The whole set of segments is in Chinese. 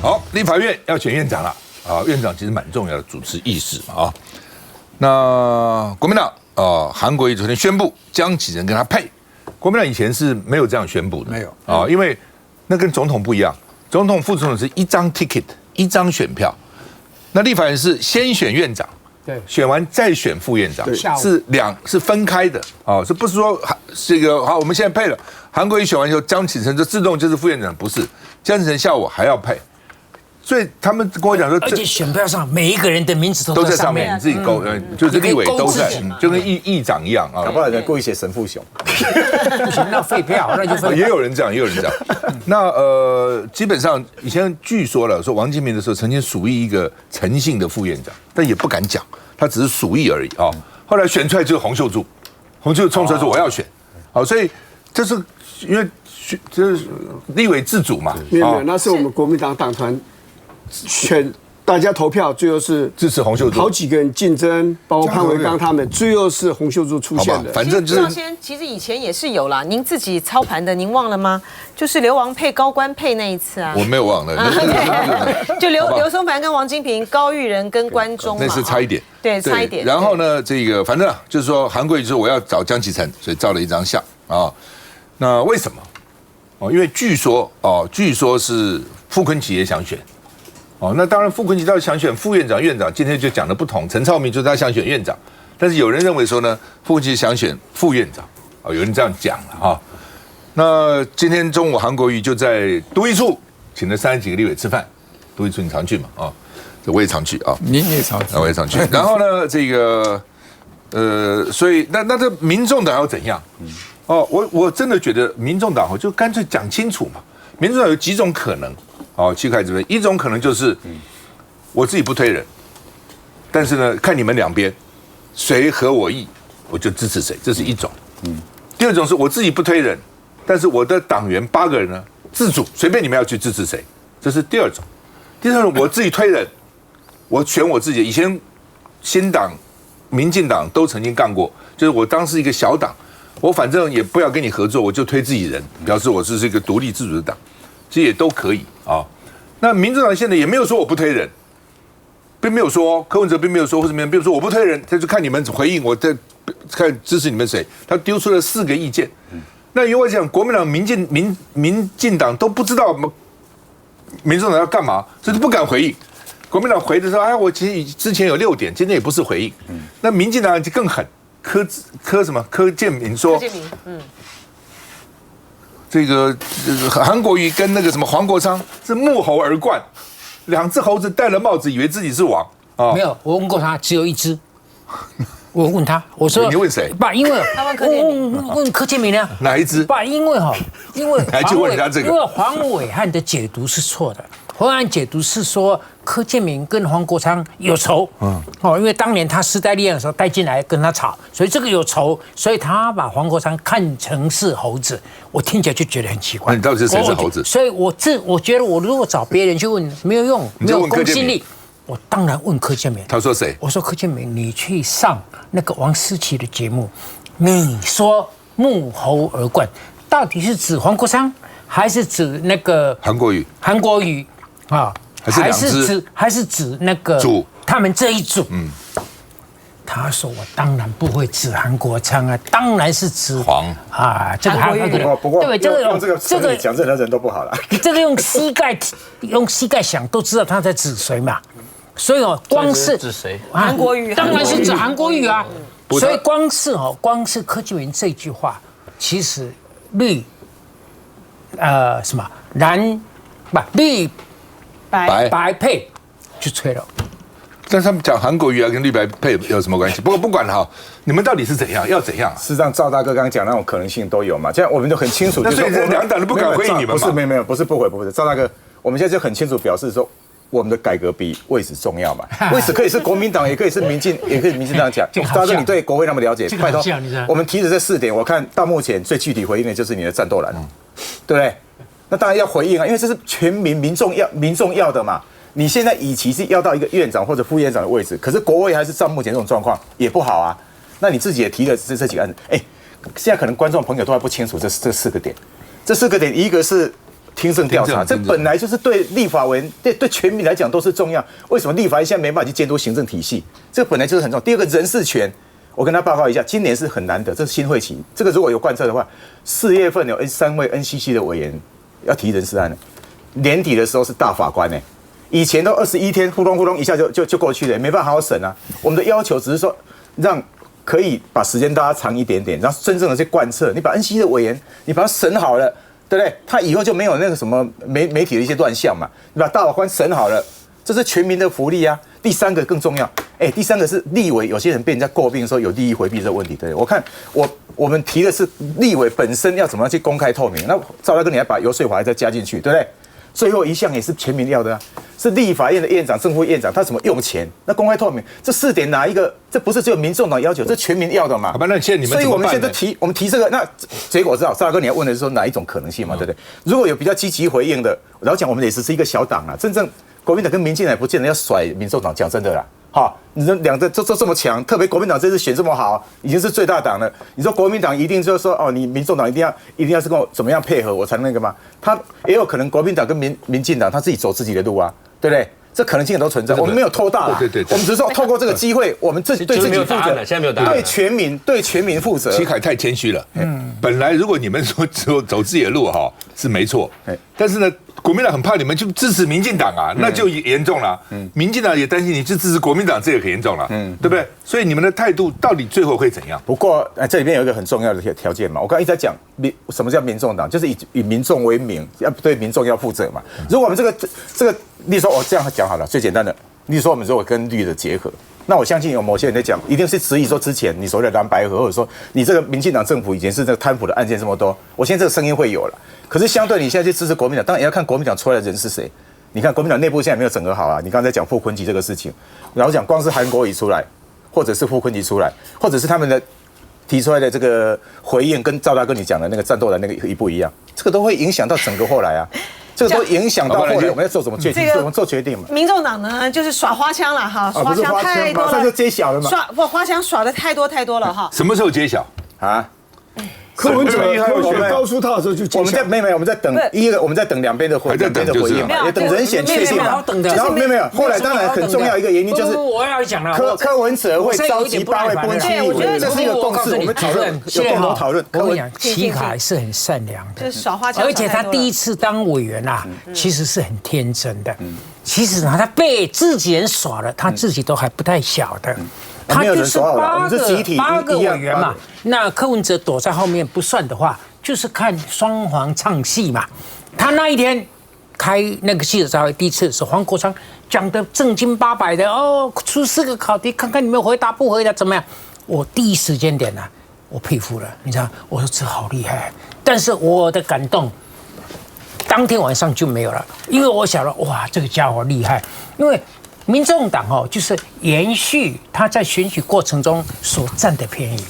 好，立法院要选院长了啊，院长其实蛮重要的主持议事嘛啊。那国民党韩国瑜昨天宣布江启臣跟他配，国民党以前是没有这样宣布的，没有啊，因为那跟总统不一样，总统、副总统是一张 ticket 一张选票，那立法院是先选院长。对，选完再选副院长，是分开的啊，是不是说这个好？我们现在配了韩国瑜选完以后，江启臣就自动就是副院长，不是？江启臣下午还要配，所以他们跟我讲说，而且选票上每一个人的名字都在上面，你自己勾，就是立委都在，就跟议长一样啊。搞不好人故意写神父雄，不行，那废票，那就废票。也有人这样，也有人这样。那基本上以前据说了，说王金平的时候曾经属意一个诚信的副院长，但也不敢讲。他只是属意而已啊，后来选出来就是洪秀柱，洪秀柱冲出来说我要选，好，所以这是因为就是立委自主嘛，没有，那是我们国民党党团选大家投票，最后是支持洪秀柱，好几个人竞争，包括潘维刚他们，最后是洪秀柱出现的。反正就是其实以前也是有啦，您自己操盘的，您忘了吗？就是流亡配高官配那一次啊，我没有忘了，就刘松凡跟王金平、高玉仁跟关中嘛，那是差一点，对，差一点。然后呢，这个反正就是说，韩国瑜说我要找江启臣，所以照了一张相啊。那为什么？哦，因为据说是傅昆萁也想选。哦，那当然，傅昆萁到底想选副院长、院长，今天就讲的不同。陈超明就是他想选院长，但是有人认为说呢，傅昆萁想选副院长，哦，有人这样讲了啊。那今天中午，韩国瑜就在都议处请了30几个立委吃饭，都议处你常去嘛啊？我也常去啊，你也常去，我也常去。然后呢，这个所以那这民众党要怎样？哦，我真的觉得民众党就干脆讲清楚嘛。民众党有几种可能。好，区块这边一种可能就是我自己不推人，但是呢，看你们两边谁合我意，我就支持谁，这是一种。第二种是我自己不推人，但是我的党员8个人呢自主，随便你们要去支持谁，这是第二种。第三种我自己推人，我选我自己。以前新党、民进党都曾经干过，就是我当时一个小党，我反正也不要跟你合作，我就推自己人，表示我是一个独立自主的党。其实也都可以啊。那民主党现在也没有说我不推人，并没有说柯文哲并没有说或者并没有说我不推人，他就看你们回应，我在看支持你们谁。他丢出了4个意见。那因为我讲国民党、民进党都不知道民众党要干嘛，所以不敢回应。国民党回的时候，哎，我其实之前有6点，今天也不是回应。那民进党就更狠，柯建铭说，这个韩国瑜跟那个什么黄国昌是沐猴而冠，2只猴子戴了帽子，以为自己是王啊。没有，我问过他，只有1只。我问他，我说你问谁？爸，因为他问柯建铭，问柯建铭呢？哪一只？爸，因为还去问他这个？因为黄伟汉的解读是错的。黄伟汉解读是说柯建铭跟黄国昌有仇，因为当年他时代力量的时候带进来跟他吵，所以这个有仇，所以他把黄国昌看成是猴子。我听起来就觉得很奇怪。那你到底是谁是猴子？所以我觉得我如果找别人去问没有用，没有公信力。我当然问柯建铭，他说谁？我说柯建铭，你去上那个王思琪的节目，你说沐猴而冠，到底是指黄国昌，还是指那个韩国瑜啊？还是指那个他们这一组？他说我当然不会指韩国昌啊，当然是指黄啊，这个韩国瑜。不过对，这个讲任何人都不好了。这个用膝盖想都知道他在指谁嘛。所以光是指谁？韩国瑜，当然是指韩国瑜啊。所以光是柯建铭这句话，其实绿绿白配就吹了。但他们讲韩国瑜跟绿白配有什么关系？不过不管哈，你们到底是怎样，要怎样？事实上，赵大哥刚刚讲那种可能性都有嘛，这样我们就很清楚。那所以这2党都不敢回应你们嘛？不是不回，赵大哥，我们现在就很清楚表示说。我们的改革比位置重要嘛？位置可以是国民党，也可以是民进党讲。大哥，你对国会那么了解，拜托，我们提的这4点，我看到目前最具体回应的就是你的战斗蓝，对不对？那当然要回应啊，因为这是全民众要的嘛。你现在以其是要到一个院长或者副院长的位置，可是国会还是照目前这种状况也不好啊。那你自己也提了这几个案子，现在可能观众朋友都还不清楚这4个点。这4个点，一个是听证调查，这本来就是对立法委员、对全民来讲都是重要。为什么立法院现在没办法去监督行政体系？这个本来就是很重要。第二个人事权，我跟他报告一下，今年是很难的，这是新会期，这个如果有贯彻的话，4月份有3位 NCC 的委员要提人事案了，年底的时候是大法官呢。以前都21天，呼隆一下就过去了，没办法好好审啊。我们的要求只是说，让可以把时间拉长一点点，然后真正的去贯彻。你把 NCC 的委员，你把他审好了，对不对？他以后就没有那个什么媒体的一些乱象嘛。你把大法官审好了，这是全民的福利啊。第三个更重要，第三个是立委，有些人被人家诟病说有利益回避这个问题，对不对？我看我们提的是立委本身要怎么样去公开透明，那赵大哥你还把游说法还再加进去，对不对？最后一项也是全民要的啊，是立法院的院长、正副院长他怎么用钱？那公开透明，这4点哪一个？这不是只有民众党要求，这全民要的嘛？好吧，那现在你们所以我们现在提这个，那结果知道，赵大哥你要问的是说哪一种可能性嘛？对不对？如果有比较积极回应的，老讲我们也只是一个小党啊，真正国民党跟民进党也不见得要甩民众党，讲真的啦。好，你这两个这么强，特别国民党这次选这么好，已经是最大党了。你说国民党一定就是说哦，你民众党一定要是跟我怎么样配合，我才那个吗？他也有可能国民党跟民进党他自己走自己的路啊，对不对？这可能性都存在，我们没有拖大，对，我们只是说透过这个机会，我们对自己负责，现在没有答案，对全民负责。齐凯太谦虚了，本来如果你们说走自己的路哈是没错，但是呢，国民党很怕你们去支持民进党啊，那就严重了。民进党也担心你去支持国民党，这个很严重了，对不对？所以你们的态度到底最后会怎样？不过这里面有一个很重要的条件嘛，我刚刚一直在讲什么叫民众党，就是以民众为名，要对民众要负责嘛。如果我们这个，例如说我这样讲好了，最简单的，例如说我们如果跟绿的结合，那我相信有某些人在讲，一定是质疑说之前你所谓的蓝白合，或者说你这个民进党政府以前是这个贪腐的案件这么多，我现在这个声音会有了。可是相对你现在去支持国民党，当然也要看国民党出来的人是谁。你看国民党内部现在没有整合好啊。你刚才讲傅昆萁这个事情，然后讲光是韩国瑜出来，或者是傅昆萁出来，或者是他们的提出来的这个回应，跟赵大哥你讲的那个战斗的那个一不一样，这个都会影响到整个后来啊。这个都影响到后来我们要做什么决定，我们做决定嘛。民众党呢，就是耍花枪了哈，耍花枪太多了，马上就揭晓了嘛。花枪耍的太多了哈。什么时候揭晓啊？柯文哲告诉他的时候就揭晓。我们在等一个，我们在等两边的回应嘛，也等人选确定嘛。然后没有，后来当然很重要一个原因就是我要讲了，柯文哲会召集8位不分区立委，这是一个共识，我们讨论有共同讨论。我跟你讲，齐凯是很善良的，就是耍花枪，而且他第一次当委员啊，其实是很天真的。其实呢，他被自己人耍了，他自己都还不太晓得。他就是8个委员嘛，那柯文哲躲在后面不算的话，就是看双簧唱戏嘛。他那一天开那个记者招待会第一次是黄国昌讲的正经八百的哦，出4个考题，看看你们回答不回答怎么样。我第一时间点呢，我佩服了，你知道，我说这好厉害，但是我的感动当天晚上就没有了，因为我想了，哇，这个家伙厉害，因为民众党就是延续他在选举过程中所占的便宜，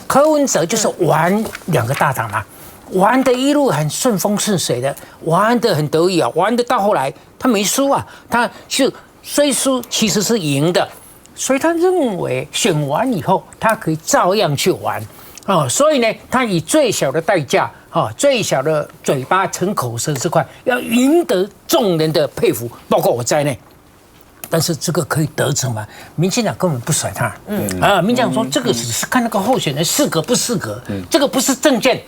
柯文哲就是玩2个大党嘛，玩的一路很顺风顺水的，玩的很得意啊，玩的到后来他没输啊，他是虽输其实是赢的，所以他认为选完以后他可以照样去玩啊，所以呢，他以最小的代价最小的嘴巴逞口舌之快，要赢得众人的佩服，包括我在内。但是这个可以得逞吗？民进党根本不甩他。民进党说这个只是看那个候选人适格不适格，这个不是政见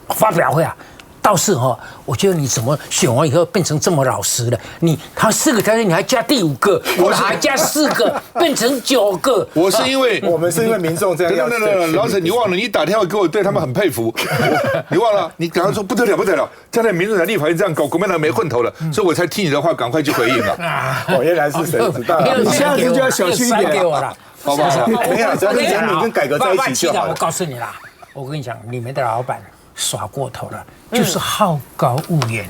发表会啊。倒是我觉得你怎么选完以后变成这么老实了？他4个条件，你还加第5个，我还加4个，变成9个。我是因为我们是因为民众这样。老沈，你忘了，你打电话给我，对他们很佩服。你忘了，你赶快说不得了，站在民众党立法院这样搞，国民党没混头了，所以我才听你的话，赶快去回应了。原来是谁知道？你下次就要小心一点给我了，好不好？没有，只要跟人民跟改革在一起就好了。我告诉你啦，我跟你讲，你们的老板耍过头了，就是好高骛远，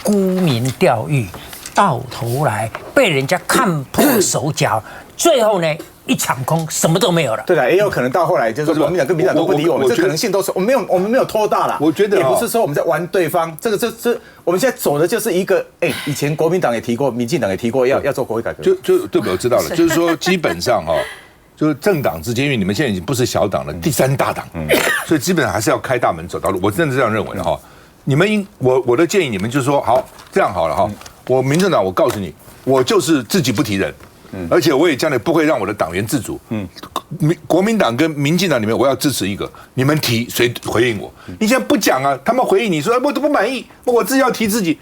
沽名钓誉，到头来被人家看破手脚，最后呢一场空，什么都没有了。对了，也有可能到后来就是说国民党跟民进党都不理我们，这可能性都是我们没有拖大了。我觉得也不是说我们在玩对方，这我们现在走的就是一个以前国民党也提过，民进党也提过要做国会改革，对，我知道了，就是说基本上就是政党之间，因为你们现在已经不是小党了，第3大党，所以基本上还是要开大门走道路。我真的这样认为的我的建议，你们就说好，这样好了哈。我民政党，我告诉你，我就是自己不提人，而且我也将来不会让我的党员自主。国民党跟民进党里面，我要支持一个，你们提谁回应我？你现在不讲啊，他们回应你说我都不满意，我自己要提自己。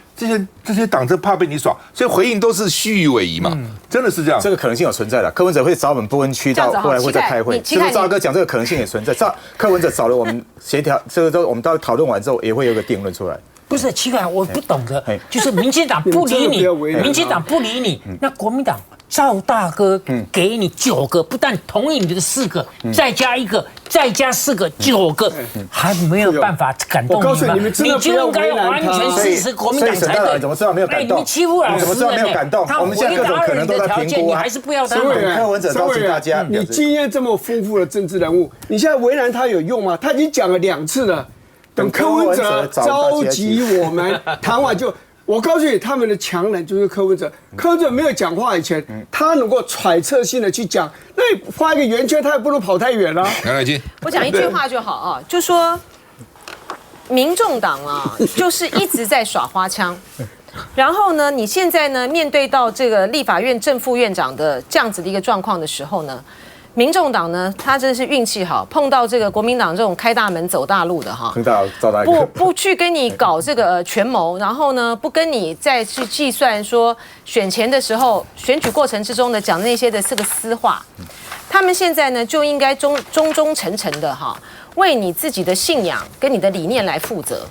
这些党真怕被你耍，所以回应都是虚与委蛇嘛，真的是这样。这个可能性有存在的。柯文哲会找我们不分区到后来会再开会，是不是？赵哥讲这个可能性也存在。柯文哲找了我们协调，这个之后我们到讨论完之后也会有一个定论出来。不是奇怪，我不懂的，就是民进党不理你，民进党不理你，那国民党赵大哥给你9个，不但同意你的4个，再加1个，再加4个，9个，还没有办法感动你吗？你就应该完全支持国民党才对。怎么知道没有感动？你欺负老师，怎么知道没有感动？我们现在各种可能都在评估啊，你还是不要他。柯文哲召集大家，你经验这么丰富的政治人物，你现在为难他有用吗？他已经讲了2次了。等柯文哲召集我们谈完就，我告诉你，他们的强人就是柯文哲。柯文哲没有讲话以前，他能够揣测性的去讲，那你画一个圆圈，他也不能跑太远了。杨乃金，我讲一句话就好啊，就说民众党啊，就是一直在耍花枪。然后呢，你现在呢，面对到这个立法院正副院长的这样子的一个状况的时候呢，民众党呢，他真是运气好，碰到这个国民党这种开大门走大路的哈，不去跟你搞这个权谋，然后呢，不跟你再去计算说选前的时候、选举过程之中的讲的那些的这个私话，他们现在呢就应该忠诚的哈，为你自己的信仰跟你的理念来负责。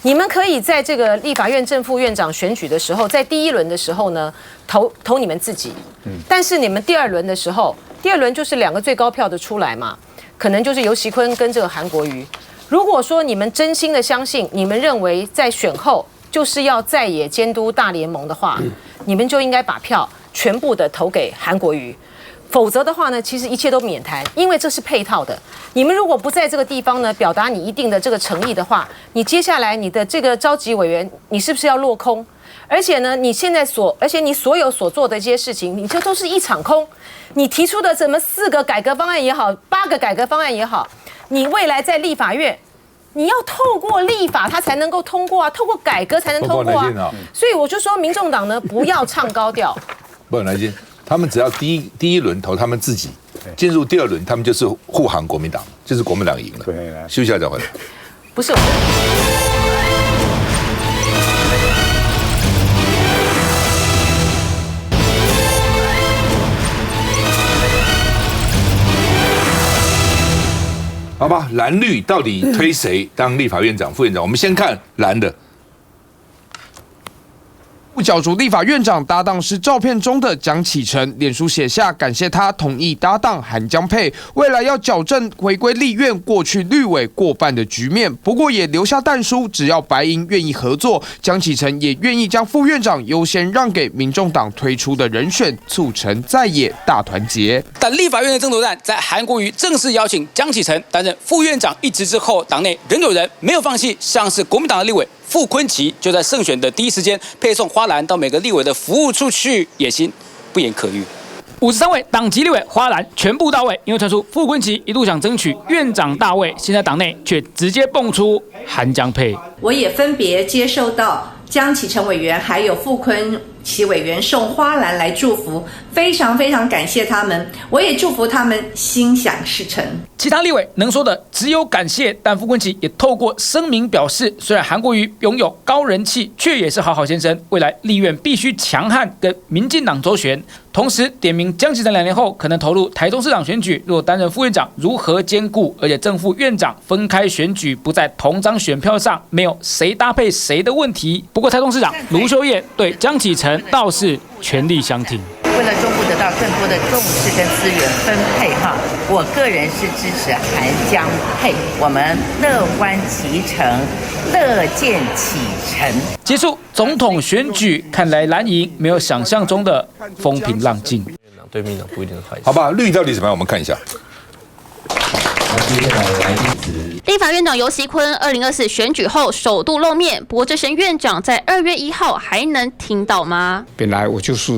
你们可以在这个立法院正副院长选举的时候，在第1轮的时候呢，投你们自己，但是你们第2轮的时候。第2轮就是2个最高票的出来嘛，可能就是游锡堃跟这个韩国瑜。如果说你们真心的相信，你们认为在选后就是要在野监督大联盟的话，你们就应该把票全部的投给韩国瑜。否则的话呢，其实一切都免谈，因为这是配套的。你们如果不在这个地方呢，表达你一定的这个诚意的话，你接下来你的这个召集委员，你是不是要落空？而且呢，你所有所做的这些事情，你这都是一场空。你提出的什么4个改革方案也好，8个改革方案也好，你未来在立法院，你要透过立法它才能够通过啊，透过改革才能通过啊。所以我就说，民众党呢不要唱高调。不，来金，他们只要第一轮投他们自己，进入第2轮，他们就是护航国民党，就是国民党赢了。休息一下再回来。不是。好吧，蓝绿到底推谁当立法院长、副院长？我们先看蓝的。角逐立法院长搭档是照片中的江启臣，脸书写下感谢他同意搭档韩江佩，未来要矫正回归立院过去绿委过半的局面。不过也留下但书，只要白银愿意合作，江启臣也愿意将副院长优先让给民众党推出的人选，促成在野大团结。但立法院的争夺战在韩国瑜正式邀请江启臣担任副院长一职之后，党内仍有人没有放弃，像是国民党的立委傅崐萁就在胜选的第一时间配送花篮到每个立委的服务处去，野心不言可喻。53位党籍立委花篮全部到位，因为传出傅崐萁一度想争取院长大位，现在党内却直接蹦出韩江佩。我也分别接受到江启臣委员还有傅崐萁委员送花篮来祝福，非常非常感谢他们，我也祝福他们心想事成。其他立委能说的只有感谢，但傅崐萁也透过声明表示，虽然韩国瑜拥有高人气，却也是好好先生，未来立院必须强悍跟民进党周旋。同时点名江启臣2年后可能投入台中市长选举，若担任副院长如何兼顾，而且正副院长分开选举，不在同张选票上，没有谁搭配谁的问题。不过台中市长卢秀燕对江启臣倒是全力相挺。为了中部得到更多的重视跟资源分配我个人是支持韩江佩，我们乐观其成，乐见其成。结束总统选举，看来蓝营没有想象中的风平浪静。对民进党不一定是坏事。好吧，绿到底怎么样？我们看一下。立法院长游锡堃2024选举后首度露面，不过这声院长在2月1号还能听到吗？本来我就是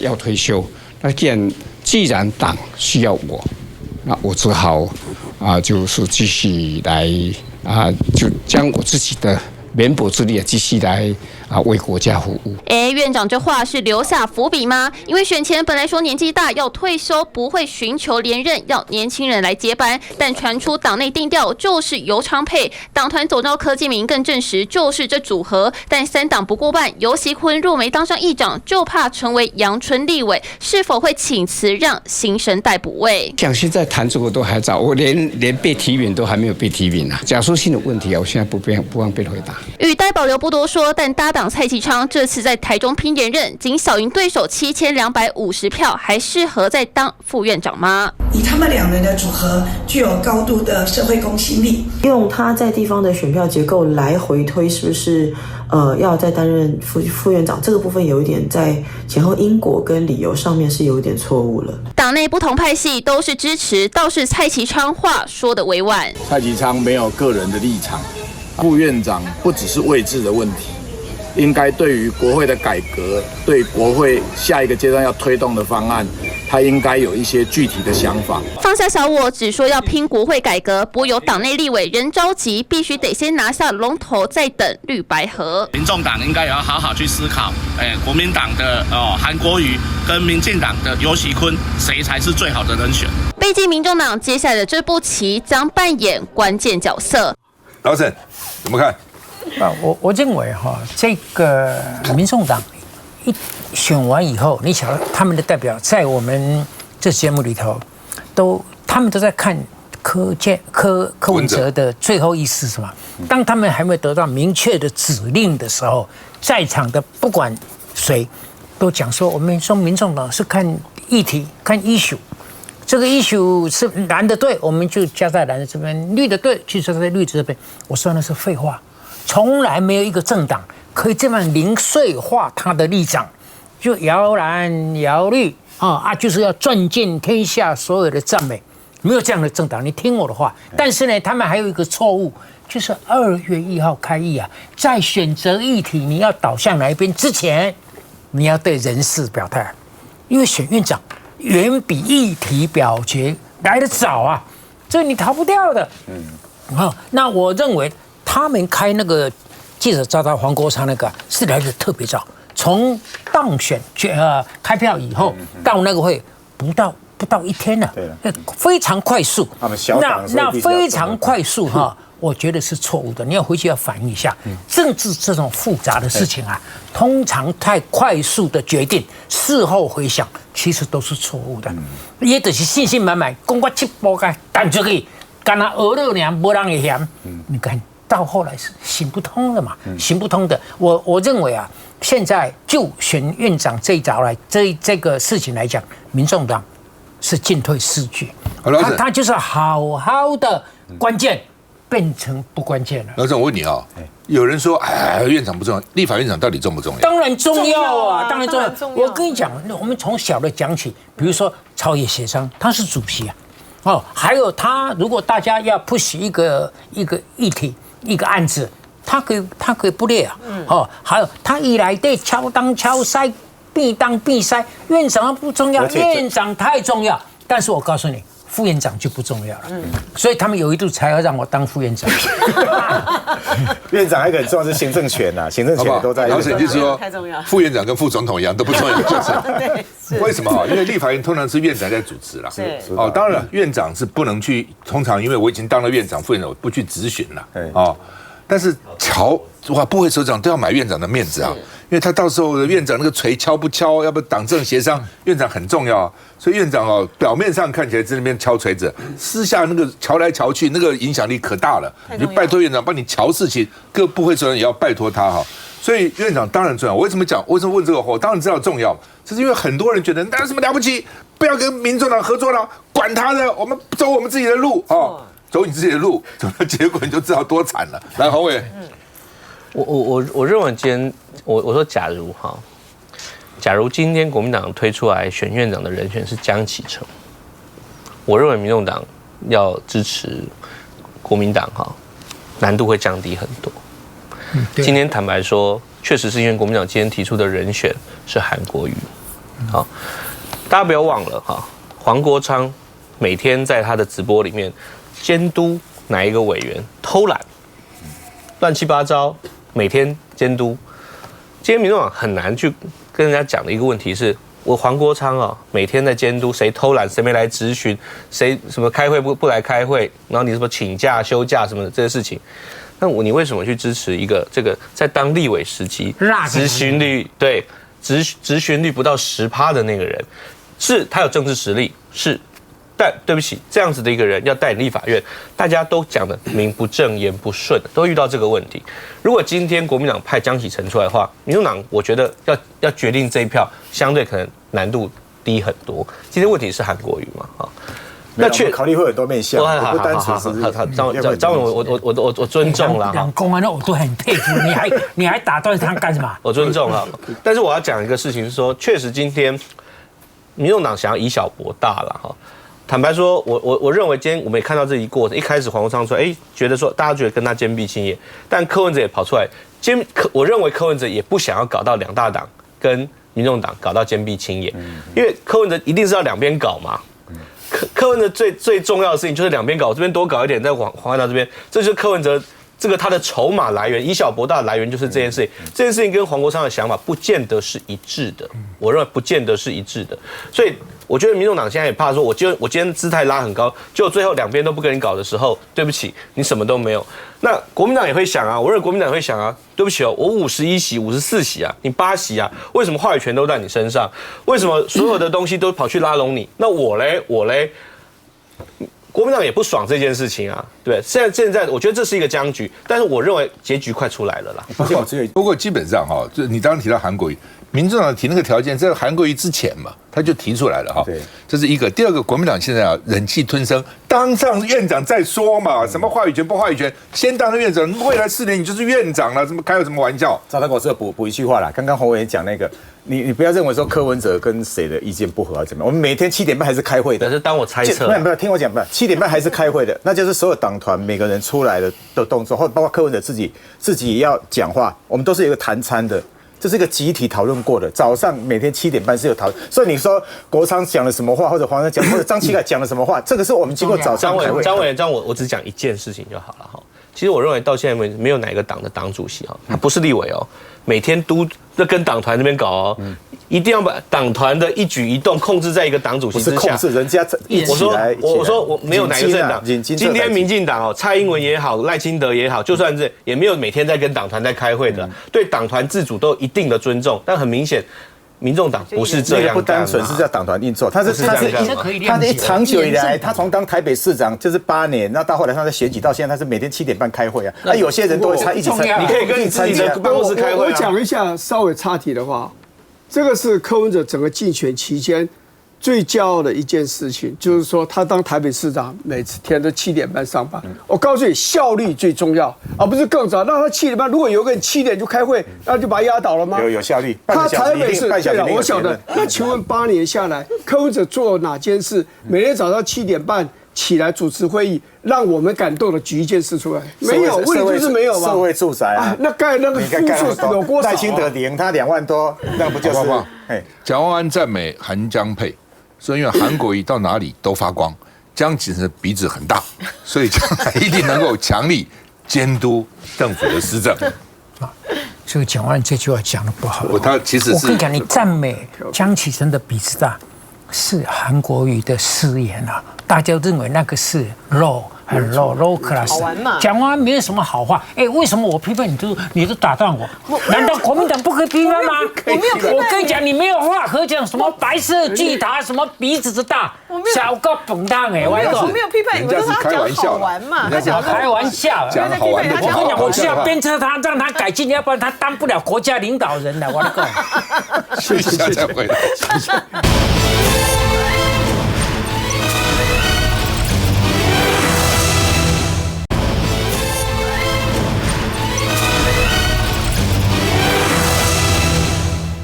要退休，那既然党需要我，那我只好就是继续来就将我自己的绵薄之力继续来为国家服务。院长这话是留下伏笔吗？因为选前本来说年纪大要退休，不会寻求连任，要年轻人来接班，但传出党内定调就是尤昌配，党团总召柯建铭更证实就是这组合。但3党不过半，游锡堃若没当上议长，就怕成为阳春立委，是否会请辞让新生代补位？像现在谈这个都还早，我连被提名都还没有被提名啊。假说性的问题啊，我现在不方便回答。语带保留不多说，但搭档蔡其昌这次在台中拼连任，仅小赢对手7250票，还适合再当副院长吗？以他们2人的组合具有高度的社会公信力，用他在地方的选票结构来回推，是不是要再担任副院长？这个部分有一点在前后因果跟理由上面是有一点错误了。党内不同派系都是支持，倒是蔡其昌话说得委婉。蔡其昌没有个人的立场，副院长不只是位置的问题。应该对于国会的改革，对国会下一个阶段要推动的方案，他应该有一些具体的想法。放下小我，只说要拼国会改革，不过有党内立委人着急，必须得先拿下龙头，再等绿白合。民众党应该也要好好去思考，国民党的韩国瑜跟民进党的游锡堃，谁才是最好的人选？毕竟民众党接下来的这步棋将扮演关键角色。老沈怎么看？我认为这个民众党一选完以后，你晓得他们的代表在我们这节目里头，他们都在看柯文哲的最后意思是什么？当他们还没有得到明确的指令的时候，在场的不管谁都讲说，我们说民众党是看议题、看 issue。这个 issue 是蓝的对，我们就加在蓝的这边；绿的对，就加在绿的这边。我说那是废话。从来没有一个政党可以这么零碎化他的立场，就摇蓝摇绿就是要赚尽天下所有的赞美，没有这样的政党。你听我的话，但是呢，他们还有一个错误，就是2月1号开议啊，在选择议题你要导向哪一边之前，你要对人事表态，因为选院长远比议题表决来得早啊，这你逃不掉的。那我认为。他们开那个记者招待黄国昌那个是来的特别早，从当选开票以后到那个会不到1天了，非常快速。那非常快速我觉得是错误的。你要回去要反映一下，政治这种复杂的事情啊，通常太快速的决定，事后回想其实都是错误的。也就是信心满满，讲我7步该干出去，干那鹅肉娘没人会嫌。你看。到后来是行不通的嘛，行不通的。我认为啊，现在就选院长这一招来，这个事情来讲，民众党是进退失据，他就是好好的关键变成不关键了。老总，我问你有人说院长不重要，立法院长到底重不重要？当然重要啊，当然重要。我跟你讲，我们从小的讲起，比如说朝野协商，他是主席啊，还有他如果大家要 push 一个议题。一个案子，他可以不列还有他一来对敲当敲塞，必当必塞，院长不重要，院长太重要。但是我告诉你，副院长就不重要了。所以他们有一度才要让我当副院长。院长还很重要是行政权呐，行政权都在。老沈就是说，副院长跟副总统一样都不重要，就是为什么因为立法院通常是院长在主持啦。当然院长是不能去，通常因为我已经当了院长、副院长，我不去质询了。但是部会首长都要买院长的面子啊，因为他到时候的院长那个锤敲不敲，要不党政协商，院长很重要啊。所以院长表面上看起来在那边敲锤子，私下那个敲来敲去，那个影响力可大了。你就拜托院长帮你瞧事情，各部会首长也要拜托他所以院长当然重要。我为什么问这个？我当然知道重要，这是因为很多人觉得那有什么了不起，不要跟民众党合作了，管他的，我们走我们自己的路走你自己的路，走到结果你就知道多惨了。来，洪伟，我认为今天我说假如今天国民党推出来选院长的人选是江启臣，我认为民众党要支持国民党难度会降低很多。今天坦白说，确实是因为国民党今天提出的人选是韩国瑜。大家不要忘了黄国昌每天在他的直播里面监督哪一个委员偷懒、乱七八糟、每天监督。今天民众党很难去跟人家讲的一个问题是，我黄国昌啊，每天在监督谁偷懒，谁没来质询，谁什么开会不来开会，然后你什么请假休假什么的这些事情，那你为什么去支持一个这个在当立委时期质询率不到10%的那个人？是他有政治实力，是。但对不起，这样子的一个人要带领立法院，大家都讲的名不正言不顺，都遇到这个问题。如果今天国民党派江启臣出来的话，民众党我觉得要决定这一票，相对可能难度低很多。今天问题是韩国瑜嘛，啊，那考虑会有很多面向，不单纯是张伟，我尊重啦。两公安那我都很佩服，你还打断他干什么？我尊重哈，但是我要讲一个事情是说，确实今天民众党想要以小博大了哈。坦白说，我认为今天我们也看到这一过程。一开始黄国昌说，觉得说大家觉得跟他坚壁清野，但柯文哲也跑出来，我认为柯文哲也不想要搞到两大党跟民众党搞到坚壁清野，因为柯文哲一定是要两边搞嘛。柯文哲最重要的事情就是两边搞，这边多搞一点，在黄汉章这边，这就是柯文哲这个他的筹码来源，以小博大的来源就是这件事情。这件事情跟黄国昌的想法不见得是一致的，我认为不见得是一致的，所以。我觉得民众党现在也怕说，我今天姿态拉很高，结果最后两边都不跟你搞的时候，对不起，你什么都没有。那国民党也会想啊，我认为国民党也会想啊，对不起哦，我51席、54席啊，你8席啊，为什么话语权都在你身上？为什么所有的东西都跑去拉拢你？那我嘞，国民党也不爽这件事情啊，对。现在我觉得这是一个僵局，但是我认为结局快出来了啦。不过基本上哈，就你刚刚提到韩国瑜。民众党提那个条件，在韩国瑜之前嘛，他就提出来了哈。对，这是一个。第二个，国民党现在啊，忍气吞声，当上院长再说嘛，什么话语权不话语权，先当了院长，未来4年你就是院长了，怎么开什么玩笑？赵大哥，我补一句话啦，刚刚洪委员讲那个，你不要认为说柯文哲跟谁的意见不合啊怎么样？我们每天7点半还是开会的。可是当我猜测，不要听我讲，不7点半还是开会的，那就是所有党团每个人出来的动作，或者包括柯文哲自己也要讲话，我们都是有一个谈餐的。这是一个集体讨论过的，早上每天7点半是有讨论，所以你说国昌讲了什么话，或者黄章讲，或者张启凯讲了什么话，这个是我们经过早上开会。张委员，我只讲一件事情就好了哈。其实我认为到现在为止，没有哪个党的党主席哈，他不是立委哦，每天都跟党团那边搞哦，一定要把党团的一举一动控制在一个党主席之下。不是控制人家一起来。我说我没有哪个政党，今天民进党哦，蔡英文也好，赖清德也好，就算是也没有每天在跟党团在开会的，对党团自主都有一定的尊重，但很明显。民众党不是这样，不单纯是在党团运作，他一长久以来，他从当台北市长就是8年，那到后来他在选举到现在，他是每天7点半开会啊。那有些人都会一起参，你可以跟你自己的办公室开会。我讲一下，稍微插题的话，这个是柯文哲整个竞选期间最骄傲的一件事情，就是说他当台北市长，每天都7点半上班。我告诉你，效率最重要，而不是更早。那他7点半，如果有个人7点就开会，那就把他压倒了吗？有效率。他台北市对了，我晓得。那请问8年下来，柯文哲做哪件事？每天早上7点半起来主持会议，让我们感动的举一件事出来？没有，问题就是没有嘛。社会住宅啊，那盖那个户数有多少？赖清德领他2万多，那不就是？蒋万安赞美韩江配。所以，因为韩国瑜到哪里都发光，江启臣的鼻子很大，所以将来一定能够强力监督政府的施政。这个蒋万安这句话讲的不好。他其实是我跟你讲，你赞美江启臣的鼻子大，是韩国瑜的誓言啊，大家认为那个是 low。很 low class， 讲完没有什么好话。为什么我批判你都打断我？难道国民党不可以批判吗？我跟你讲，你没有话可讲。什么白色巨塔，什么鼻子之大，小个笨蛋我没有批判你，我说他讲好玩嘛，他讲开玩笑，讲好玩的。我跟你讲，我是要鞭策他，让他改进，要不然他当不了国家领导人了。我的个，谢谢再回来，谢谢。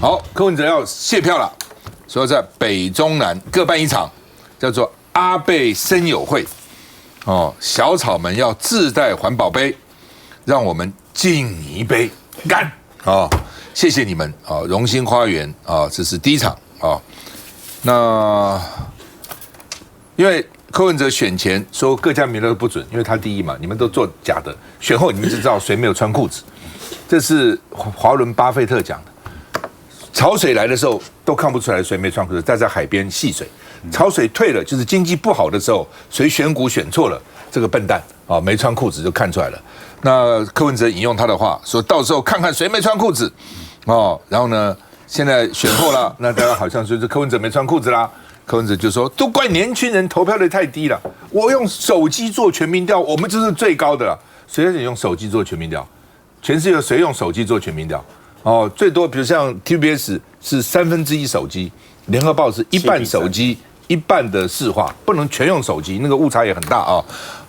好，柯文哲要卸票了，所以在北中南各办一场，叫做阿贝森友会。小草们要自带环保杯，让我们敬你一杯，干！谢谢你们荣兴花园这是第一场那因为柯文哲选前说各家民调都不准，因为他第一嘛，你们都做假的，选后你们就知道谁没有穿裤子。这是华伦巴菲特讲的。潮水来的时候都看不出来谁没穿裤子，在海边戏水。潮水退了，就是经济不好的时候，谁选股选错了，这个笨蛋啊，没穿裤子就看出来了。那柯文哲引用他的话说，到时候看看谁没穿裤子哦。然后呢，现在选错了，那大家好像说是柯文哲没穿裤子啦。柯文哲就说，都怪年轻人投票率太低了。我用手机做全民调，我们就是最高的了。谁用手机做全民调？全世界谁用手机做全民调？哦，最多比如像 TBS 是1/3手机，联合报是1半手机，1半的市话，不能全用手机，那个误差也很大啊。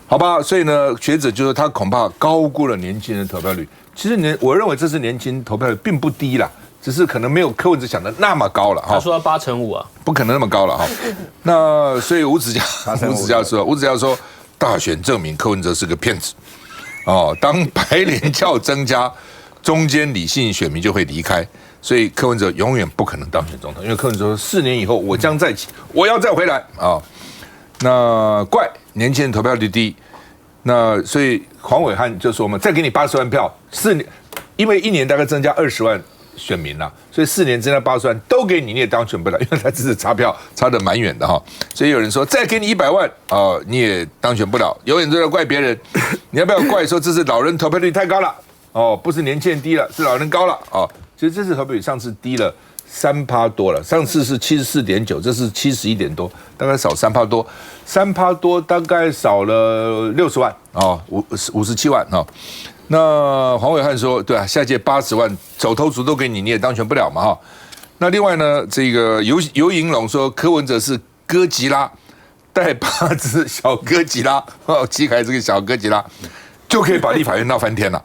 好吧，所以呢，学者就说他恐怕高估了年轻人投票率。其实我认为这次年轻投票率并不低啦，只是可能没有柯文哲想的那么高了哈。他说要85%啊，不可能那么高了哈。那所以吴子嘉说，大选证明柯文哲是个骗子。哦，当白脸教增加，中间理性选民就会离开，所以柯文哲永远不可能当选总统，因为柯文哲说4年以后我将再起，我要再回来啊。那怪年轻人投票率低，那所以黄伟汉就说我们再给你80万票，4年，因为1年大概增加20万选民啦，所以4年增加80万都给你，你也当选不了，因为他只是差票差得蛮远的哈。所以有人说再给你100万啊，你也当选不了，永远都要怪别人。你要不要怪说这是老人投票率太高了？哦，不是年轻人低了，是老人高了哦。其实这次投票率上次低了3%多了，上次是74.9，这是71点多，大概少3%多，3%多大概少了60万哦，57万哦。那黄伟汉说，对啊，下届80万手头足都给你，你也当选不了嘛哈。那另外呢，这个游盈隆说柯文哲是哥吉拉，带8只小哥吉拉哦，旗凯这个小哥吉拉就可以把立法院闹翻天了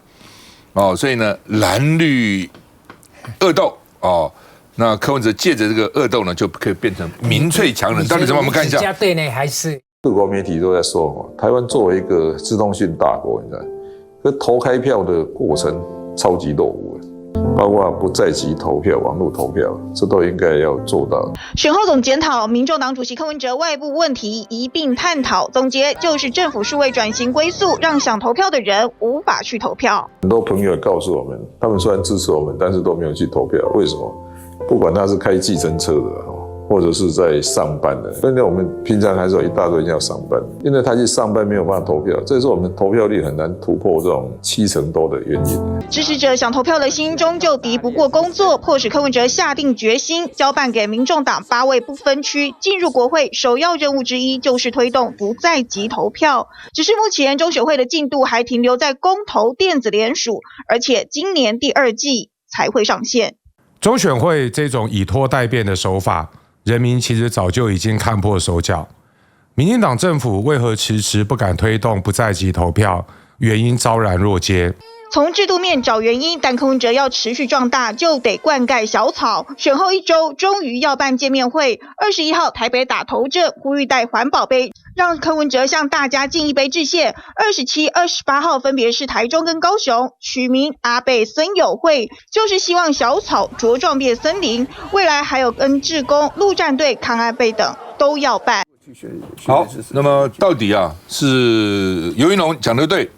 哦。所以呢，蓝绿恶斗哦，那柯文哲借着这个恶斗呢，就可以变成民粹强人。到底怎么？我们看一下。家队呢还是各国媒体都在说，台湾作为一个自动性大国，你知道。可投开票的过程超级落伍，包括不在籍投票、网络投票，这都应该要做到。选后总检讨，民众党主席柯文哲外部问题一并探讨，总结就是政府数位转型归宿，让想投票的人无法去投票。很多朋友告诉我们，他们虽然支持我们，但是都没有去投票，为什么？不管他是开计程车的或者是在上班的，但是我们平常还是有一大堆人要上班，因为他去上班没有办法投票，这是我们投票率很难突破这种70%多的原因。支持者想投票的心终究敌不过工作，迫使柯文哲下定决心交办给民众党8位不分区进入国会，首要任务之一就是推动不在籍投票。只是目前中选会的进度还停留在公投电子联署，而且今年第2季才会上线。中选会这种以拖代变的手法，人民其实早就已经看破手脚。民进党政府为何迟迟不敢推动不在籍投票？原因昭然若揭。从制度面找原因，但柯文哲要持续壮大，就得灌溉小草。选后1周，终于要办见面会。21号台北打头阵，呼吁带环保杯，让柯文哲向大家敬一杯致谢。27、28号分别是台中跟高雄，取名阿贝森友会，就是希望小草茁壮变森林。未来还有跟志工、陆战队、抗阿贝等都要办。好，那么到底是游盈隆讲的对，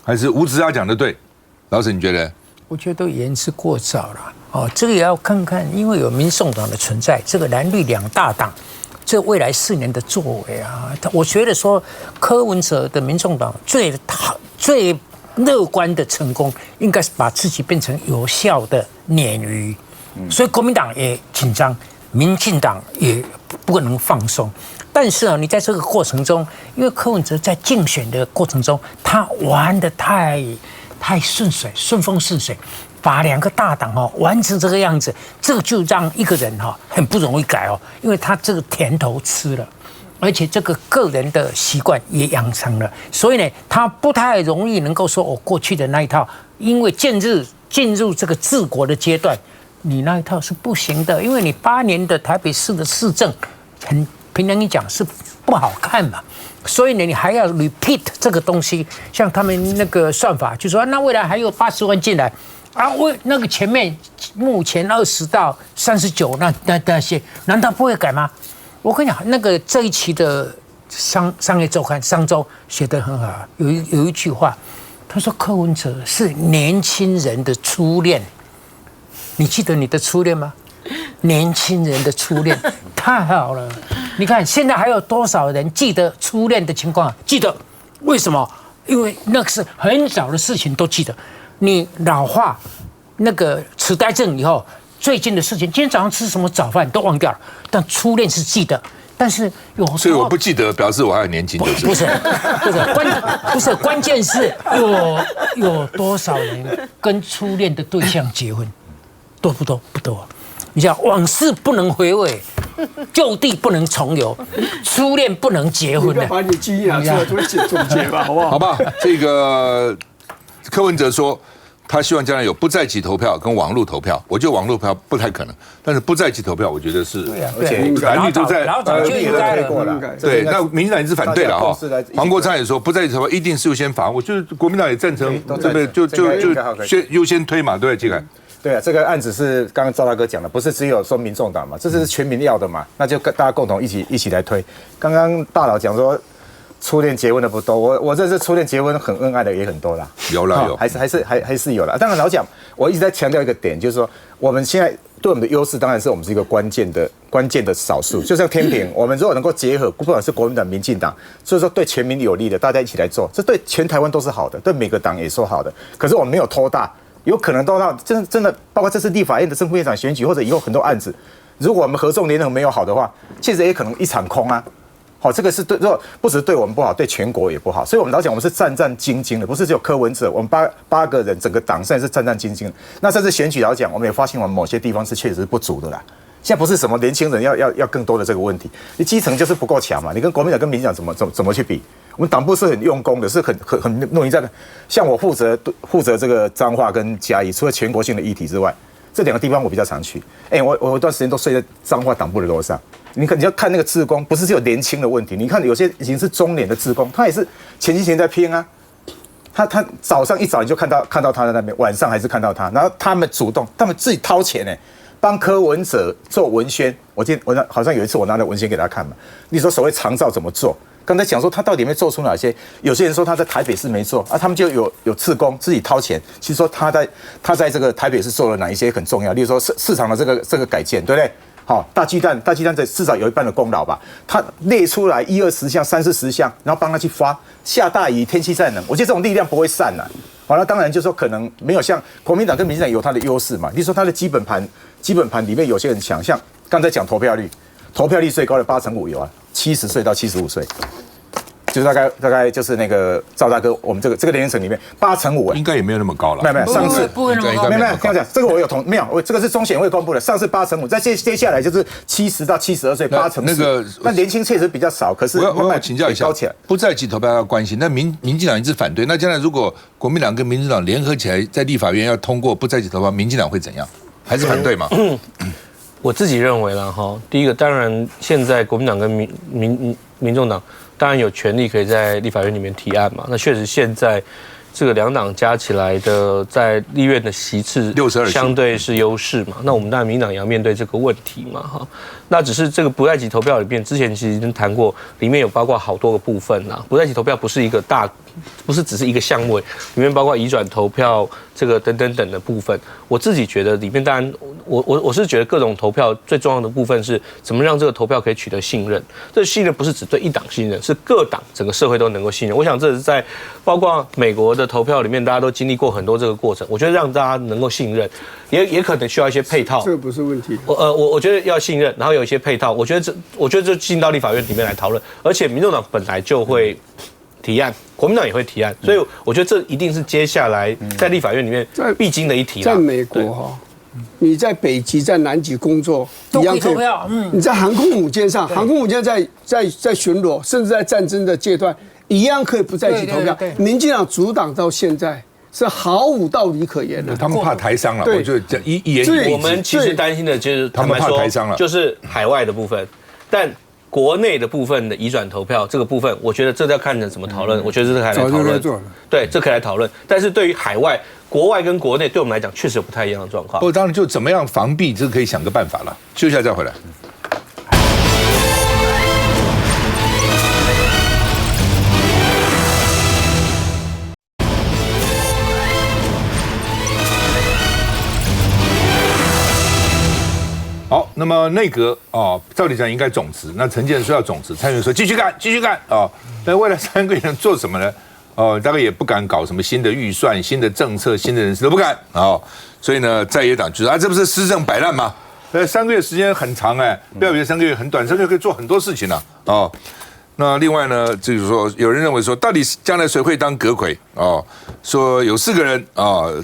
还是吴子嘉讲的对？老师，你觉得？我觉得都言之过早了哦，这个也要看看，因为有民众党的存在，这个蓝绿2大党，这未来4年的作为啊，我觉得说柯文哲的民众党最乐观的成功，应该是把自己变成有效的鲶鱼，所以国民党也紧张，民进党也不能放松。但是你在这个过程中，因为柯文哲在竞选的过程中，他玩得太顺水，顺风顺水，把2个大党玩成这个样子，这个就让一个人很不容易改因为他这个甜头吃了，而且这个个人的习惯也养成了，所以呢，他不太容易能够说我过去的那一套，因为进入这个治国的阶段，你那一套是不行的，因为你8年的台北市的市政，很平常一讲是不好看嘛。所以呢，你还要 repeat 这个东西，像他们那个算法，就说那未来还有80万进来啊，那个前面目前20到39那些，难道不会改吗？我跟你讲，那个这一期的商业周刊上周写得很好，有一句话，他说柯文哲是年轻人的初恋，你记得你的初恋吗？年轻人的初恋太好了，你看现在还有多少人记得初恋的情况？记得，为什么？因为那个是很早的事情都记得。你老化那个痴呆症以后，最近的事情，今天早上吃什么早饭都忘掉了，但初恋是记得。但是有时候，所以我不记得，表示我还很年轻，就是不是关键是有多少人跟初恋的对象结婚，多不多？不多。你想往事不能回味，旧地不能重游，初恋不能结婚的。把你记忆拿出来做总结吧，好不好？好吧，这个柯文哲说，他希望将来有不在籍投票跟网络投票。我觉得网络投票不太可能，但是不在籍投票，我觉得是，而且蓝绿都在，老早就应该了。对，那民进党一直反对了哈。黄国昌也说，不在籍投票一定是优先法案。我觉得国民党也赞成，对不对？就优先推嘛，对不对？季凯。对啊，这个案子是刚刚赵大哥讲的，不是只有说民众党嘛，这是全民要的嘛，那就大家共同一起来推。刚刚大佬讲说，初恋结婚的不多，我认识初恋结婚很恩爱的也很多啦，有啦有，还是有啦。当然老讲，我一直在强调一个点，就是说我们现在对我们的优势，当然是我们是一个关键的少数。就像天平，我们如果能够结合，不管是国民党、民进党，所以说对全民有利的，大家一起来做，这对全台湾都是好的，对每个党也是好的。可是我们没有拖大。有可能都到真的，包括这次立法院的正副院长选举，或者以后很多案子，如果我们合纵连横没有好的话，其实也可能一场空啊。好，这个是对，不只是对我们不好，对全国也不好。所以我们老讲，我们是战战兢兢的，不是只有柯文哲，我们八个人整个党现在是战战兢兢的。那这次选举老讲，我们也发现我们某些地方是确实是不足的啦。现在不是什么年轻人要更多的这个问题，你基层就是不够强嘛。你跟国民党跟民进党怎么去比？我们党部是很用功的，是很努力在的。像我负责这个彰化跟嘉义，除了全国性的议题之外，这两个地方我比较常去。我有段时间都睡在彰化党部的楼上。你要看那个志工，不是只有年轻的问题，你看有些已经是中年的志工，他也是前期在拼啊。他早上一早你就看到他在那边，晚上还是看到他，然后他们主动，他们自己掏钱帮柯文哲做文宣。我好像有一次我拿了文宣给他看嘛。你说所谓长照怎么做？刚才讲说他到底有没有做出哪些？有些人说他在台北市没做啊，他们就有志工自己掏钱。其实说他在这个台北市做了哪一些很重要，例如说市场的这个改建，对不对？好，大巨蛋这至少有一半的功劳吧。他列出来10-20项、30-40项，然后帮他去发。下大雨，天气再冷，我觉得这种力量不会散了。好了，当然就是说可能没有像国民党跟民进党有它的优势嘛。例如说它的基本盘里面有些人强，像刚才讲投票率最高的85%有啊，70岁到75岁。就是大概就是那个赵大哥，我们这个年龄层里面85%，应该也没有那么高了。没有，上次不会那么高。没有，跟我讲，这个我有没有？这个是中选会公布的，上次85%，在接下来就是70到72岁8%。那个那年轻确实比较少，可是我要请教一下，不在籍投票要关心，那民进党一直反对，那将来如果国民党跟民进党联合起来在立法院要通过不在籍投票，民进党会怎样？还是反对吗？我自己认为啦哈，第一个当然现在国民党跟民众党当然有权利可以在立法院里面提案嘛。那确实现在这个两党加起来的在立院的席次62相对是优势嘛。那我们当然民进党也要面对这个问题嘛哈。那只是这个不在籍投票里面，之前其实已经谈过，里面有包括好多个部分啦。不在籍投票不是一个不是只是一个项目，里面包括移转投票这个等的部分。我自己觉得里面当然，我是觉得各种投票最重要的部分是怎么让这个投票可以取得信任。这个信任不是只对一党信任，是各党整个社会都能够信任。我想这是在包括美国的投票里面，大家都经历过很多这个过程。我觉得让大家能够信任，也可能需要一些配套。这不是问题。我觉得要信任，然后有一些配套。我觉得这进到立法院里面来讨论，而且民众党本来就会提案，国民党也会提案，所以我觉得这一定是接下来在立法院里面必经的一题。在美国你在北极、在南极工作都可以投票。你在航空母舰上，航空母舰在巡逻，甚至在战争的阶段，一样可以不在一起投票。民进党阻挡到现在是毫无道理可言的。他们怕台商了，我就讲一言以我们其实担心的就是他们怕台商了，就是海外的部分，但国内的部分的移转投票这个部分，我觉得这要看人怎么讨论。我觉得这可以来讨论。对，这可以来讨论。但是对于海外、国外跟国内，对我们来讲确实有不太一样的状况。不过当然就怎么样防避，这可以想个办法了。休息一下再回来。那么内阁照理讲应该总辞，那陈建仁说要总辞，蔡英文说继续干，继续干啊。但未来3个月能做什么呢？大概也不敢搞什么新的预算、新的政策、新的人事都不敢啊。所以呢，在野党就说这不是施政摆烂吗？3个月时间很长不要以为3个月很短，3个月可以做很多事情啊。那另外呢，就是说，有人认为说，到底将来谁会当阁揆说有4个人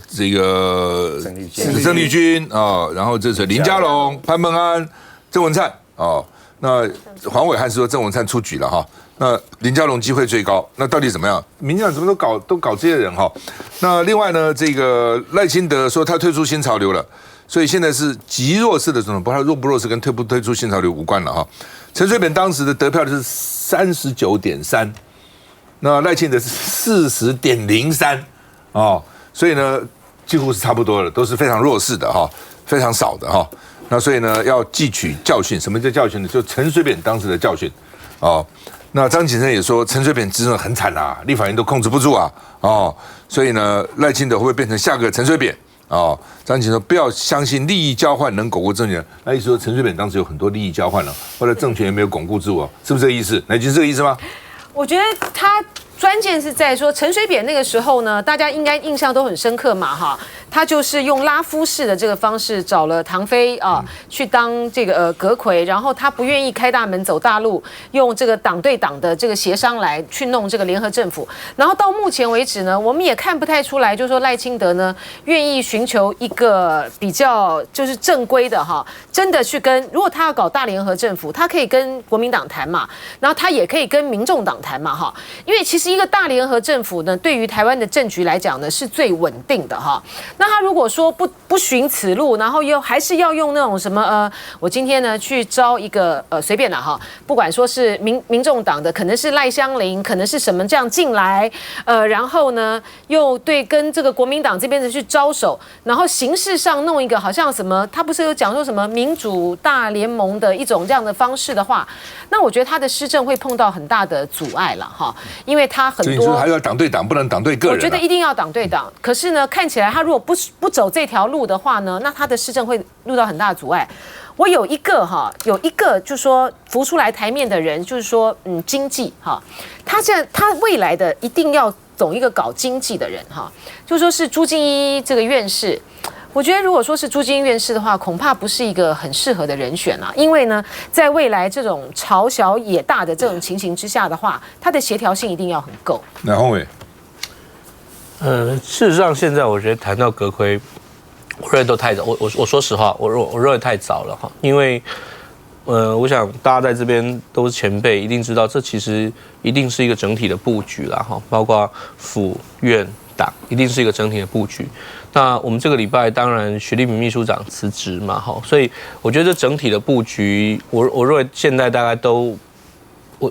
这个郑丽君然后这是林佳龙、潘孟安、郑文灿那黄伟汉是说郑文灿出局了哈。那林佳龙机会最高，那到底怎么样？民进党怎么都搞这些人那另外呢，这个赖清德说他退出新潮流了，所以现在是极弱势的总统，不他弱不弱势跟退不退出新潮流无关了陈水扁当时的得票的是39.3%，那赖清德是40.03%所以呢几乎是差不多了，都是非常弱势的非常少的那所以呢要汲取教训。什么叫教训呢？就陈水扁当时的教训那张景生也说陈水扁执政很惨立法院都控制不住所以呢赖清德会不会变成下个陈水扁张景生说不要相信利益交换能巩固政权。那意思说陈水扁当时有很多利益交换了，后来政权也没有巩固住是不是这个意思？乃君是这个意思吗？我觉得他关键是在说陈水扁那个时候呢，大家应该印象都很深刻嘛他就是用拉夫式的这个方式找了唐飞去当这个阁揆，然后他不愿意开大门走大路，用这个党对党的这个协商来去弄这个联合政府。然后到目前为止呢，我们也看不太出来，就是说赖清德呢愿意寻求一个比较就是正规的真的去跟，如果他要搞大联合政府，他可以跟国民党谈嘛，然后他也可以跟民众党谈嘛因为其实一个大联合政府呢，对于台湾的政局来讲呢是最稳定的那他如果说不循此路，然后又还是要用那种什么我今天呢去招一个随便了不管说是民众党的，可能是赖香伶，可能是什么这样进来然后呢又对跟这个国民党这边的去招手，然后形式上弄一个好像什么，他不是有讲说什么民主大联盟的一种这样的方式的话，那我觉得他的施政会碰到很大的阻碍了因为他很多还要党对党，不能党对个人我觉得一定要党对党，可是呢看起来他如果不走这条路的话呢，那他的施政会遇到很大的阻碍。我有一个就是说浮出来台面的人，就是说经济他未来的一定要走一个搞经济的人就是说是朱敬一这个院士。我觉得如果说是朱金院士的话，恐怕不是一个很适合的人选因为呢，在未来这种朝小野大的这种情形之下的话，它的协调性一定要很够。那宏伟，事实上现在我觉得谈到阁揆，我认为都太早。我说实话，我认为太早了因为我想大家在这边都是前辈，一定知道这其实一定是一个整体的布局啦包括府院党一定是一个整体的布局。那我们这个礼拜当然许立明秘书长辞职嘛所以我觉得这整体的布局，我认为现在大概都，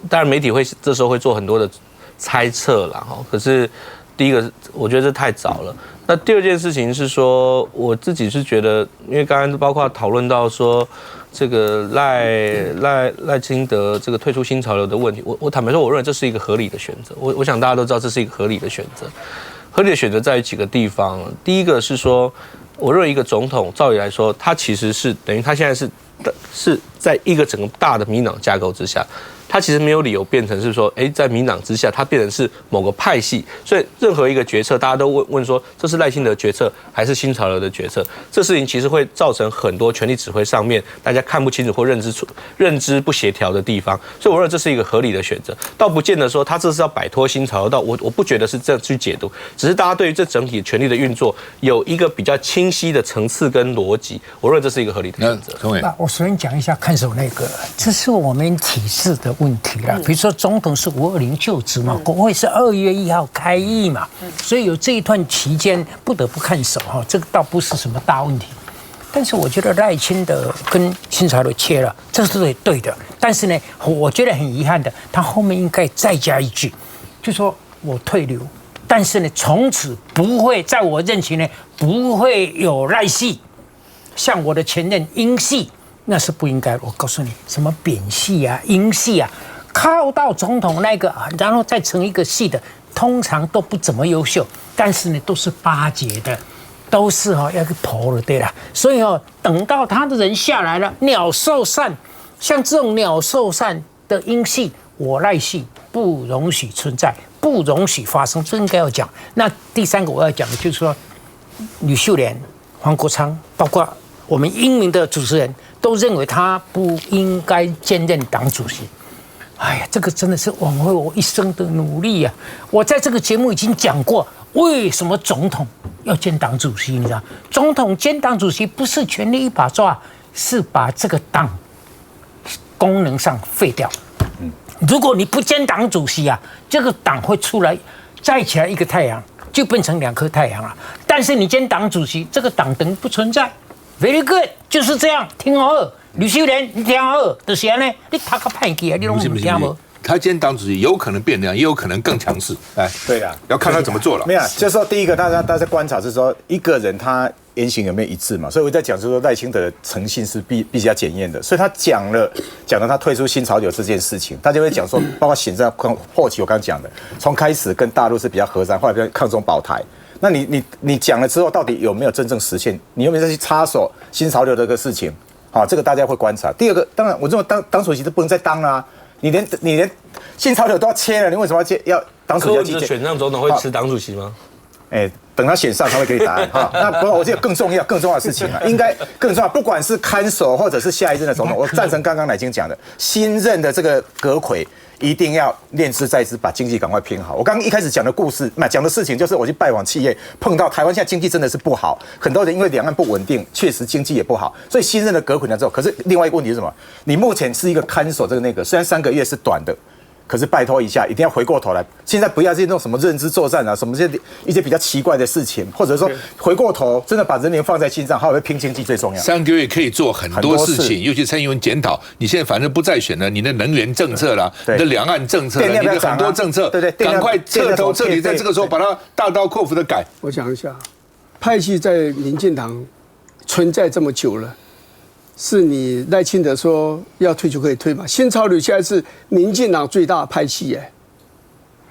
当然媒体会这时候会做很多的猜测啦可是第一个我觉得这太早了。那第二件事情是说，我自己是觉得，因为刚刚包括讨论到说这个赖清德这个退出新潮流的问题，我坦白说，我认为这是一个合理的选择。我想大家都知道这是一个合理的选择。合理的选择在于几个地方。第一个是说，我认为一个总统照理来说，他其实是等于他现在是在一个整个大的民进党架构之下。他其实没有理由变成是说，在民进党之下，他变成是某个派系，所以任何一个决策，大家都问说，这是赖清德决策还是新潮流的决策？这事情其实会造成很多权力指挥上面大家看不清楚或认知不协调的地方，所以我认为这是一个合理的选择，倒不见得说他这是要摆脱新潮流，我不觉得是这样去解读，只是大家对于这整体权力的运作有一个比较清晰的层次跟逻辑，我认为这是一个合理的选择。那我首先讲一下看守那个，这是我们体制的问题啦。比如说总统是520就职嘛，国会是2月1号开议嘛，所以有这一段期间不得不看守这个倒不是什么大问题。但是我觉得赖清德跟新潮流切了，这是对的。但是呢，我觉得很遗憾的，他后面应该再加一句，就说我退流，但是呢，从此不会在我任期内不会有赖系，像我的前任英系。那是不应该。我告诉你，什么扁系啊、英系啊，靠到总统那个，然后再成一个系的，通常都不怎么优秀，但是呢，都是巴结的。都是要去剖了，对啦。所以等到他的人下来了，鸟兽散，像这种鸟兽散的因系、我赖系不容许存在，不容许发生，这应该要讲。那第三个我要讲的就是说，吕秀莲、黄国昌，包括我们英明的主持人，都认为他不应该兼任党主席。哎呀，这个真的是枉费我一生的努力啊！我在这个节目已经讲过，为什么总统要兼党主席？你知道，总统兼党主席不是权力一把抓，是把这个党功能上废掉。如果你不兼党主席啊，这个党会出来再起来一个太阳，就变成2颗太阳了。但是你兼党主席，这个党等于不存在。Very good， 就是这样，听好。吕秀莲，你听好，就是安尼，你读个派系啊，你拢唔听无？他今天党主席有可能变凉，也有可能更强势。哎，对啊，要看他怎么做了。没有，就是说第一个，大家观察是说一个人他言行有没有一致嘛？所以我在讲就是说赖清德的诚信是必须要检验的。所以他讲了他退出新潮流这件事情，大家会讲说，包括现在后期我刚讲的，从开始跟大陆是比较和善，后来比较抗中保台。那你讲了之后，到底有没有真正实现？你有没有再去插手新潮流的这个事情？好，这个大家会观察。第二个，当然我认为当主席是不能再当啦、你连新潮流都要签了，你为什么要当主席？柯文哲选上总统会吃党主席吗？等他选上他会给你答案哈。那不过我觉得更重要的事情啊，应该更重要，不管是看守或者是下一任的总统，我赞成刚刚乃菁讲的，新任的这个阁揆一定要念之在之，把经济赶快拼好。我刚刚一开始讲的故事，讲的事情就是我去拜访企业，碰到台湾现在经济真的是不好，很多人因为两岸不稳定，确实经济也不好，所以新任的阁揆呢之后，可是另外一个问题是什么？你目前是一个看守这个内阁，虽然3个月是短的。可是拜托一下，一定要回过头来。现在不要这种什么认知作战啊，什么一些比较奇怪的事情，或者说回过头，真的把人民放在心上，好好拼经济最重要。3个月可以做很多事情，尤其蔡英文检讨。你现在反正不再选了，你的能源政策啦，你的两岸政策啦，你的很多政策，对，赶快彻底在这个时候把它大刀阔斧的改。我讲一下，派系在民进党存在这么久了。是你赖清德说要退就可以退嘛？新潮流现在是民进党最大的派系耶。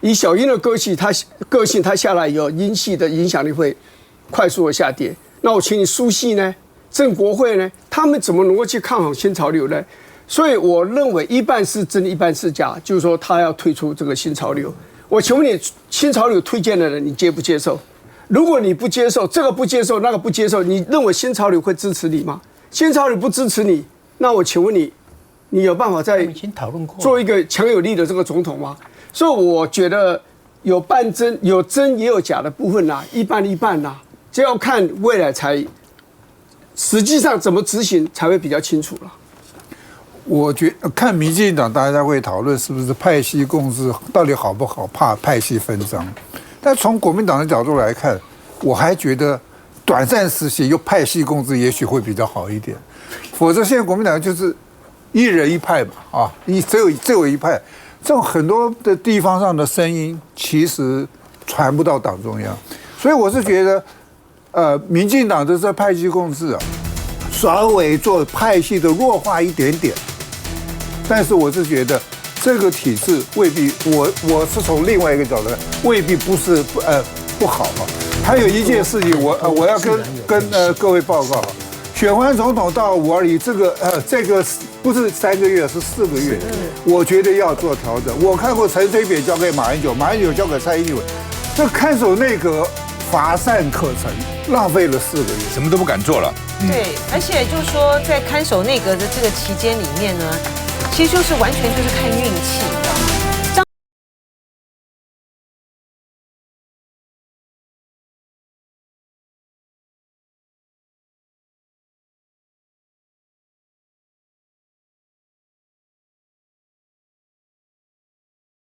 以小英的个性，他下来以后，英系的影响力会快速的下跌。那我请你苏系呢、郑国会呢，他们怎么能够去抗衡新潮流呢？所以我认为一半是真，一半是假，就是说他要退出这个新潮流。我请问你，新潮流推荐的人，你接不接受？如果你不接受，这个不接受，那个不接受，你认为新潮流会支持你吗？新潮流不支持你，那我请问你，你有办法再做一个强有力的这个总统吗？所以我觉得有半真、有真也有假的部分啦，一半一半啦，这要看未来才实际上怎么执行才会比较清楚了。我觉得看民进党，大家会讨论是不是派系共治到底好不好，怕派系分赃。但从国民党的角度来看，我还觉得。短暂时期又派系共治，也许会比较好一点。否则现在国民党就是一人一派嘛，啊，只有一派，这种很多的地方上的声音其实传不到党中央，所以我是觉得，民进党的这派系共治啊，稍微做派系的弱化一点点，但是我是觉得这个体制未必，我是从另外一个角度，未必不好啊。还有一件事情，我要跟各位报告，选完总统到521，这个不是3个月，是4个月，我觉得要做调整。我看过陈水扁交给马英九，马英九交给蔡英文，这看守内阁乏善可陈，浪费了4个月，什么都不敢做了。对，而且就是说，在看守内阁的这个期间里面呢，其实就是完全就是看运气，你知道吗？